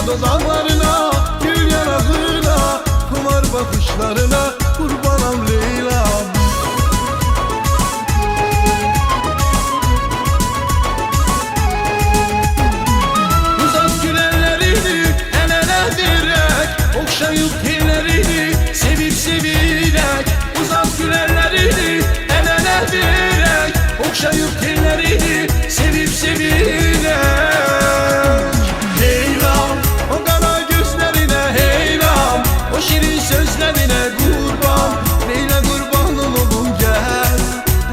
dudaklarına, gül yanaklarına, kumar bakışlarına kurbanım Leyla'm. Uzat gülenlerini el ele vererek, okşayıp tellerini sevip sevilerek. Uzat gülenlerini el ele vererek, okşayıp tellerini sevip sevilerek. Leyla'm, o kara gözlerine heyran, o şirin sözlerine kurban. Leyla kurbanım oğlum gel.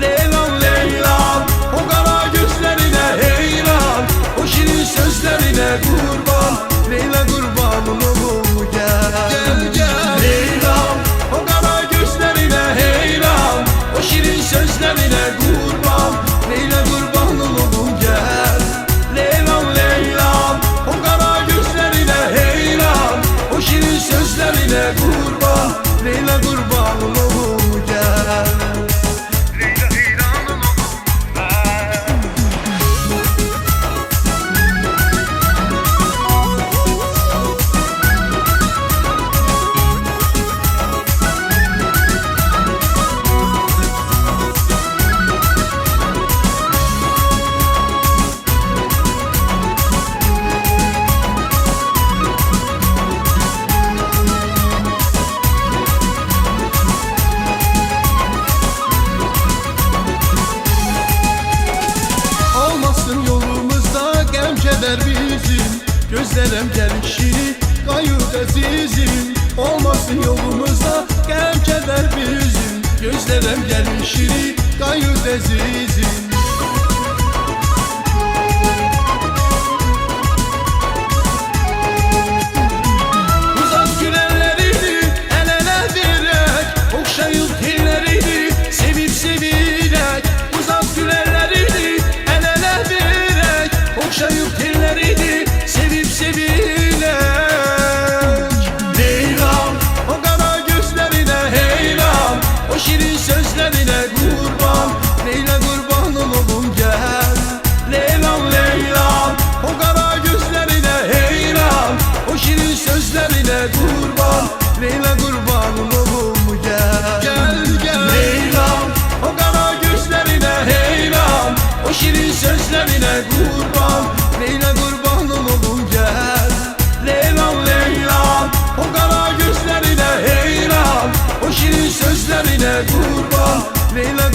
Leyla'm, Leyla'm, o kara gözlerine heyran, o şirin sözlerine kurban. Leyla kurbanım oğlum gel. Gel gel. Leyla'm, o kara gözlerine heyran, o şirin sözlerine kurban. Leyla kurbanım oğlum gel. Leyla'm, Leyla'm, o kara gözlerine heyran, o şirin sözlerine kurban. Leyla kurbanım oğlum gel. Leyla heyranım oğlum ben. Olmasın yolumuzda gem keder bizim, gözlerem gelişini kayıp azizim. Olmasın yolumuzda gem keder bizim, gözlerem gelişini kayıp azizim. Uzat gülenlerini el ele vererek, okşayıp tellerini sevip sevilerek. Uzat gülenlerini el ele vererek, okşayıp tellerini sevip sevilerek. Leyla'm, o kara gözlerine heyran, o şirin sözlerine kurban. Leyla kurbanım oğlum gel. Leyla'm, Leyla'm, o kara gözlerine heyran, o şirin sözlerine kurban. Leyla kurbanım oğlum gel. Gel gel. Leyla'm, o kara gözlerine heyran, o şirin sözlerine kurban. Leyla kurbanım oğlum gel. Leyla'm, Leyla'm, o kara gözlerine heyran, o şirin sözlerine kurban. Leyla